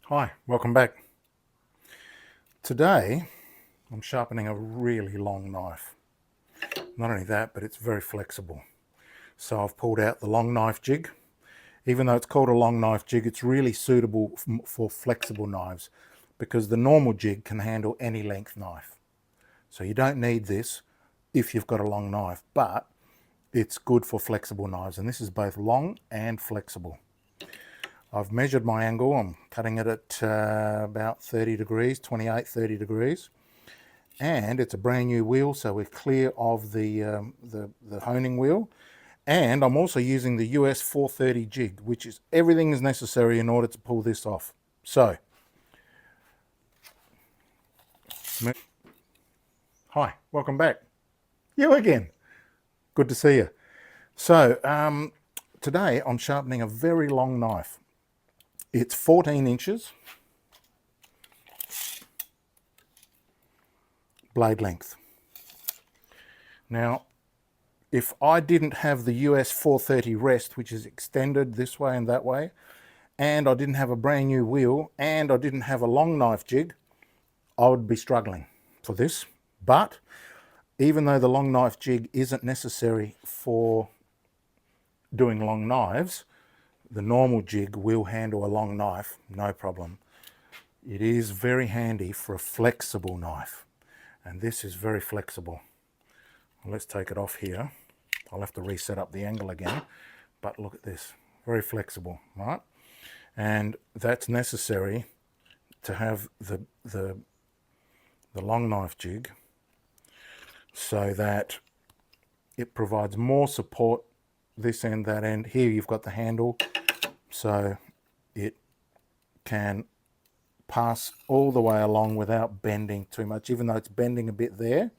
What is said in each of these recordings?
Hi, welcome back. Today I'm sharpening a really long knife. Not only that, but it's very flexible. So I've pulled out the long knife jig. Even though it's called a long knife jig, it's really suitable for flexible knives because the normal jig can handle any length knife. So you don't need this if you've got a long knife, but it's good for flexible knives, and this is both long and flexible. I've measured my angle. I'm cutting it at about 30 degrees, 28, 30 degrees. And it's a brand new wheel, so we're clear of the honing wheel. And I'm also using the US 430 jig, which is everything is necessary in order to pull this off. So, hi, welcome back. You again. Good to see you. So, today I'm sharpening a very long knife. It's 14 inches blade length. Now, if I didn't have the US 430 rest, which is extended this way and that way, and I didn't have a brand new wheel, and I didn't have a long knife jig, I would be struggling for this. But even though the long knife jig isn't necessary for doing long knives, the normal jig will handle a long knife, no problem. It is very handy for a flexible knife, and this is very flexible. Let's take it off here. I'll have to reset up the angle again, but look at this, very flexible, right? And that's necessary to have the long knife jig so that it provides more support this end, that end. Here you've got the handle, so it can pass all the way along without bending too much. Even though it's bending a bit there,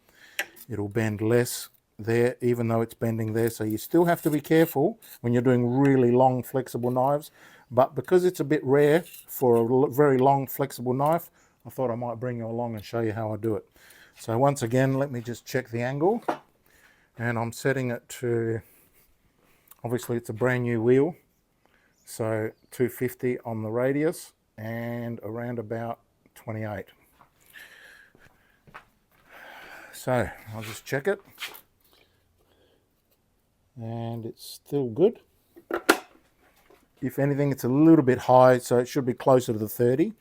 it'll bend less there, even though it's bending there. So you still have to be careful when you're doing really long flexible knives, but because it's a bit rare for a very long flexible knife, I thought I might bring you along and show you how I do it. So once again, let me just check the angle, and I'm setting it to, obviously it's a brand new wheel, so 250 on the radius and around about 28. So I'll just check it, and it's still good. If anything, it's a little bit high, so it should be closer to the 30.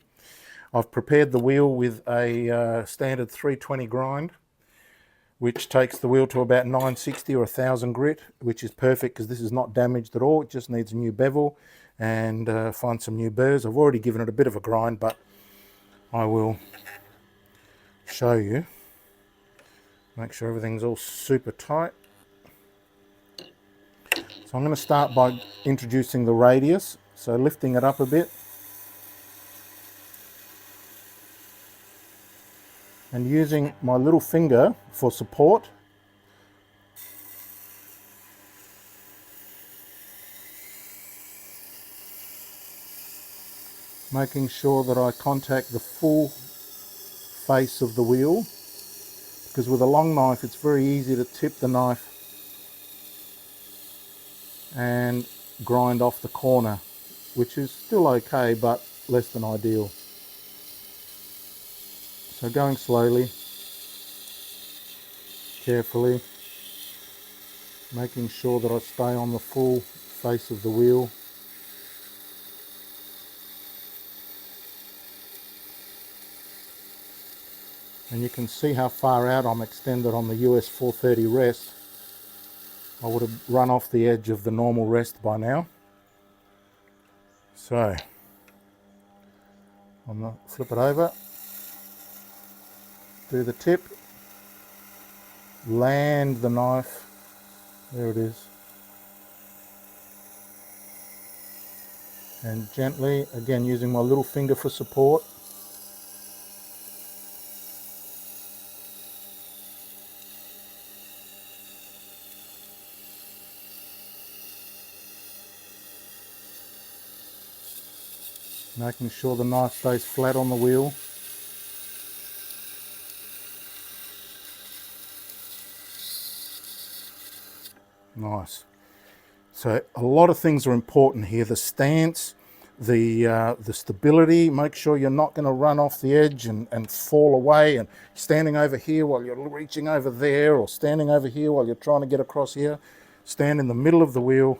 I've prepared the wheel with a standard 320 grind, which takes the wheel to about 960 or 1000 grit, which is perfect because this is not damaged at all. It just needs a new bevel and find some new burrs. I've already given it a bit of a grind, but I will show you. Make sure everything's all super tight. So I'm going to start by introducing the radius, so lifting it up a bit and using my little finger for support. Making sure that I contact the full face of the wheel, because with a long knife it's very easy to tip the knife and grind off the corner, which is still okay but less than ideal. So going slowly, carefully, making sure that I stay on the full face of the wheel. And you can see how far out I'm extended on the US 430 rest. I would have run off the edge of the normal rest by now. So I'm going to flip it over, do the tip, land the knife, there it is, and gently, again using my little finger for support, making sure the knife stays flat on the wheel. Nice. So a lot of things are important here. The stance, the stability. Make sure you're not going to run off the edge and fall away, and standing over here while you're reaching over there, or standing over here while you're trying to get across here. Stand in the middle of the wheel.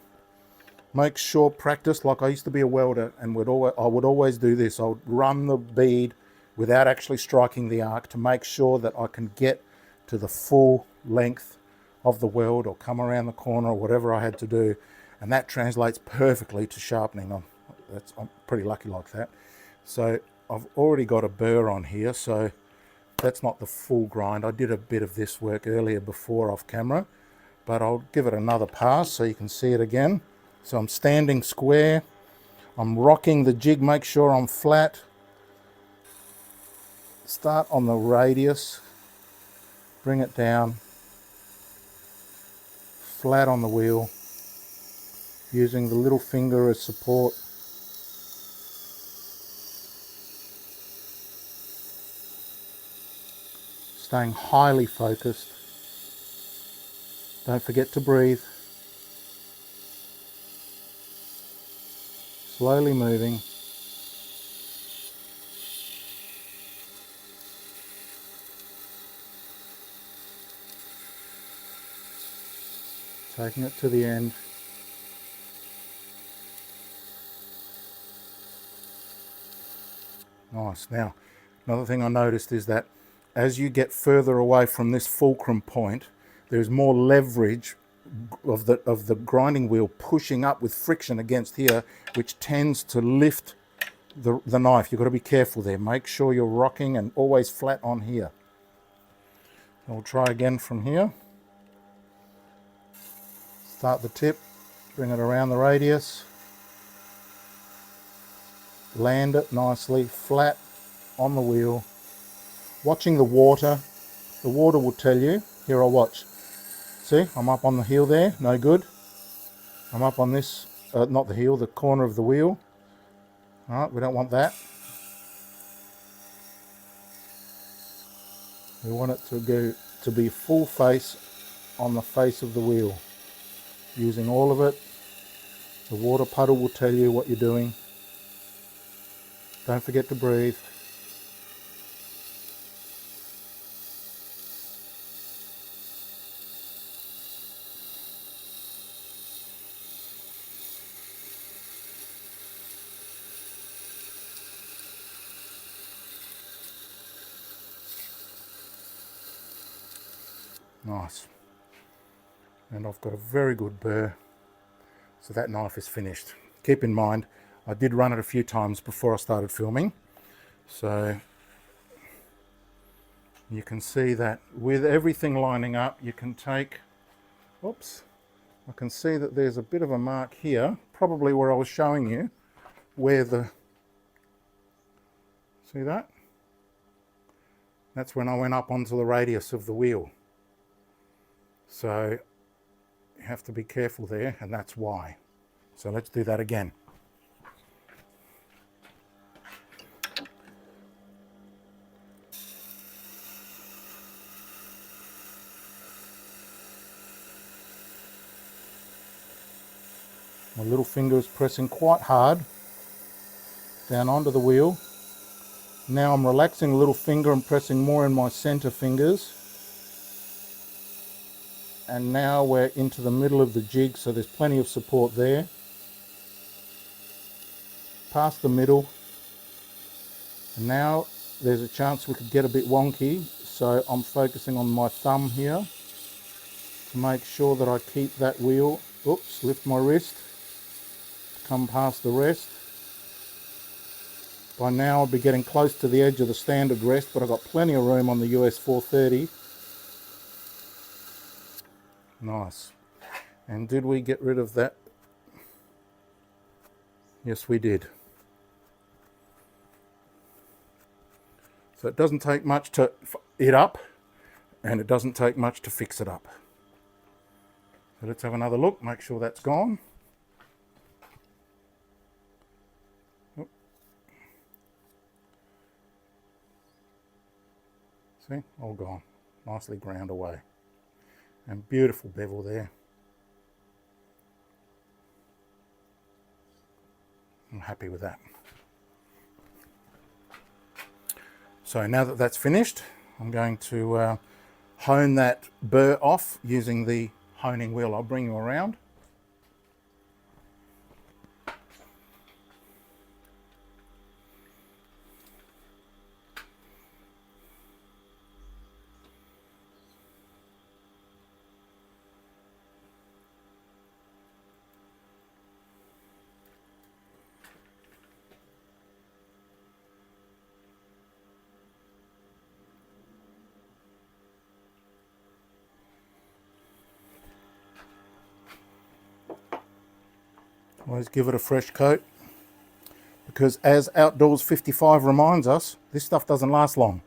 Make sure, practice, like I used to be a welder, and I would always do this. I would run the bead without actually striking the arc to make sure that I can get to the full length of the weld, or come around the corner, or whatever I had to do. And that translates perfectly to sharpening. I'm pretty lucky like that. So I've already got a burr on here, so that's not the full grind. I did a bit of this work earlier before off camera, but I'll give it another pass so you can see it again. So I'm standing square, I'm rocking the jig, make sure I'm flat. Start on the radius, bring it down, flat on the wheel, using the little finger as support. Staying highly focused. Don't forget to breathe. Slowly moving. Taking it to the end. Nice. Now, another thing I noticed is that as you get further away from this fulcrum point, there's more leverage of the grinding wheel pushing up with friction against here, which tends to lift the knife. You've got to be careful there. Make sure you're rocking and always flat on here. I'll try again from here. Start the tip, bring it around the radius, land it nicely, flat on the wheel. Watching the water will tell you. Here, I'll watch. See, I'm up on the heel there, no good. I'm up on this, not the heel, the corner of the wheel. All right, we don't want that. We want it to be full face on the face of the wheel. Using all of it. The water puddle will tell you what you're doing. Don't forget to breathe. Nice. And I've got a very good burr. So that knife is finished. Keep in mind, I did run it a few times before I started filming. So you can see that with everything lining up, you can take, oops, I can see that there's a bit of a mark here, probably where I was showing you, where see that? That's when I went up onto the radius of the wheel. So you have to be careful there, and that's why. So let's do that again. My little finger is pressing quite hard down onto the wheel. Now I'm relaxing the little finger and pressing more in my center fingers. And now we're into the middle of the jig, so there's plenty of support there. Past the middle. And now there's a chance we could get a bit wonky, so I'm focusing on my thumb here to make sure that I keep that wheel. Oops, lift my wrist. Come past the rest. By now I'll be getting close to the edge of the standard rest, but I've got plenty of room on the US 430. Nice. And did we get rid of that? Yes, we did. So it doesn't take much to it up, and it doesn't take much to fix it up. So let's have another look, make sure that's gone. See, all gone. Nicely ground away. And beautiful bevel there. happy with that. So now that that's finished, I'm going to hone that burr off using the honing wheel. I'll bring you around. Always give it a fresh coat, because as Outdoors 55 reminds us, this stuff doesn't last long.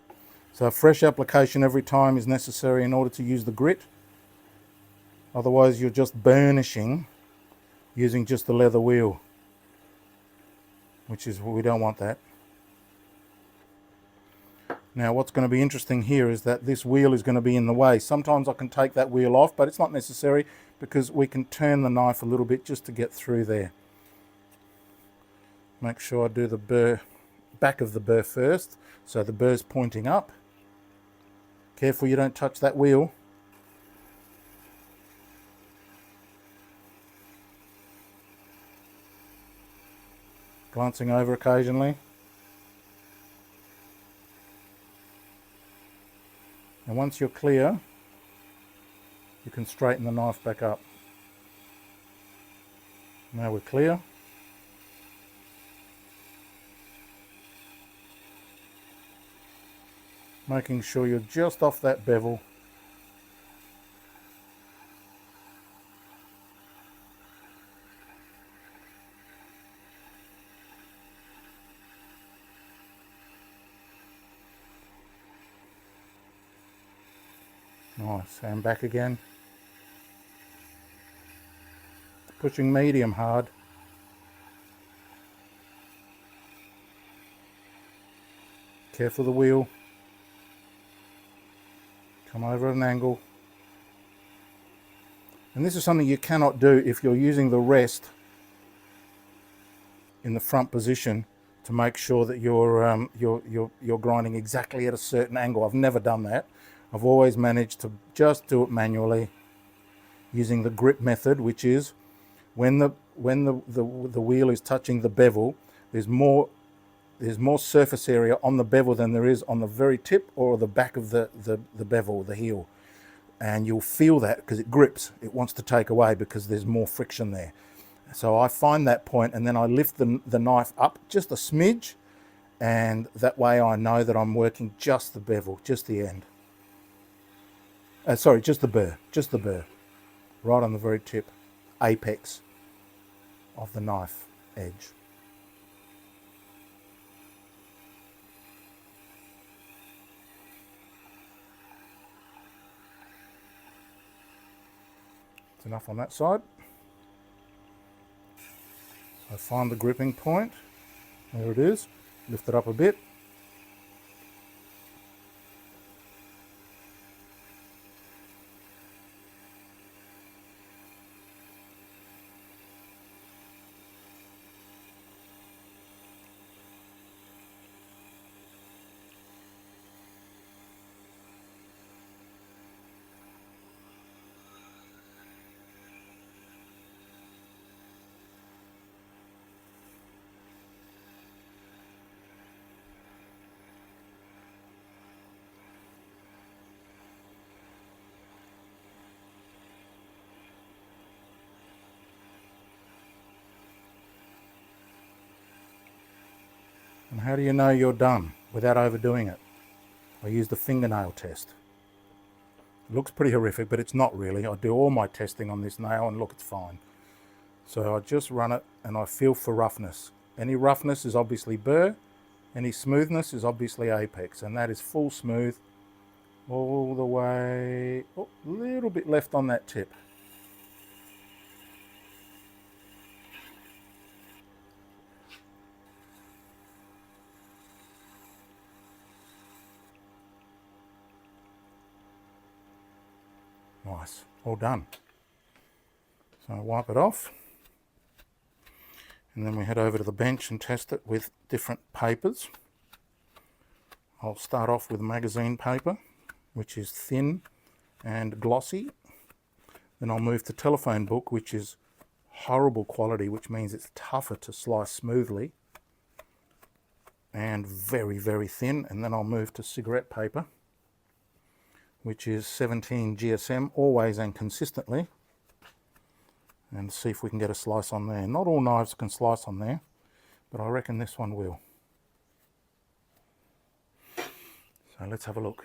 So a fresh application every time is necessary in order to use the grit. Otherwise you're just burnishing using just the leather wheel, which is, we don't want that. Now what's going to be interesting here is that this wheel is going to be in the way. Sometimes I can take that wheel off, but it's not necessary, because we can turn the knife a little bit just to get through there. Make sure I do the burr, back of the burr first, so the burr's pointing up. Careful you don't touch that wheel. Glancing over occasionally. And once you're clear, you can straighten the knife back up. Now we're clear. Making sure you're just off that bevel. Nice, and back again. Pushing medium hard. Careful the wheel. Come over at an angle. And this is something you cannot do if you're using the rest in the front position to make sure that you're grinding exactly at a certain angle. I've never done that. I've always managed to just do it manually using the grip method, which is when the wheel is touching the bevel, there's more surface area on the bevel than there is on the very tip or the back of the bevel, the heel. And you'll feel that because it grips. It wants to take away because there's more friction there. So I find that point, and then I lift the knife up just a smidge, and that way I know that I'm working just the bevel, just the end. Sorry, just the burr, right on the very tip, apex of the knife edge. That's enough on that side. So find the gripping point, there it is, lift it up a bit. And how do you know you're done without overdoing it? I use the fingernail test. It looks pretty horrific, but it's not really. I do all my testing on this nail and look, it's fine. So I just run it and I feel for roughness. Any roughness is obviously burr, any smoothness is obviously apex, and that is full smooth all the way. Oh, a little bit left on that tip. Nice, all done. So I wipe it off. And then we head over to the bench and test it with different papers. I'll start off with magazine paper, which is thin and glossy. Then I'll move to telephone book, which is horrible quality, which means it's tougher to slice smoothly and very, very thin. And then I'll move to cigarette paper, which is 17 GSM, always and consistently, and see if we can get a slice on there. Not all knives can slice on there, but I reckon this one will. So let's have a look.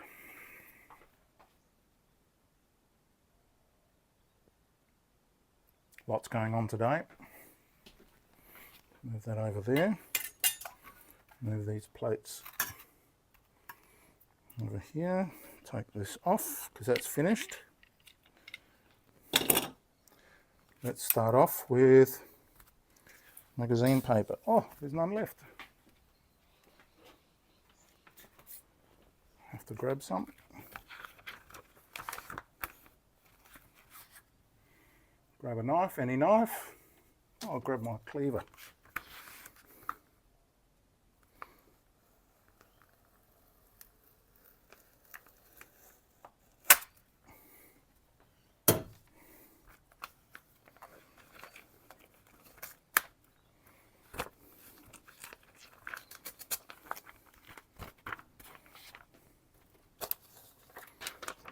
Lots going on today. Move that over there. Move these plates over here. Take this off because that's finished. Let's start off with magazine paper. Oh, there's none left. Have to grab some. Grab a knife, any knife. I'll grab my cleaver.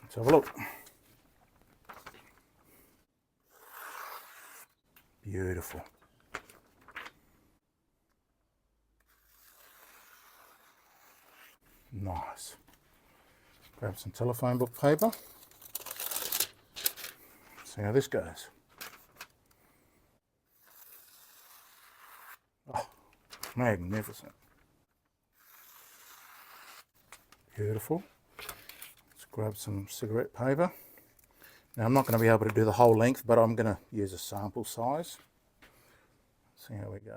Let's have a look. Beautiful. Nice. Grab some telephone book paper. See how this goes. Oh, magnificent. Beautiful. Let's grab some cigarette paper. Now I'm not going to be able to do the whole length, but I'm going to use a sample size. See how we go.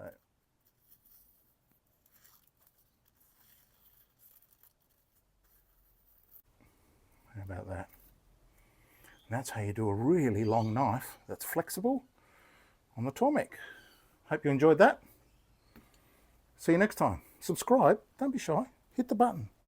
How about that? And that's how you do a really long knife that's flexible on the Tormek. Hope you enjoyed that. See you next time. Subscribe, don't be shy, hit the button.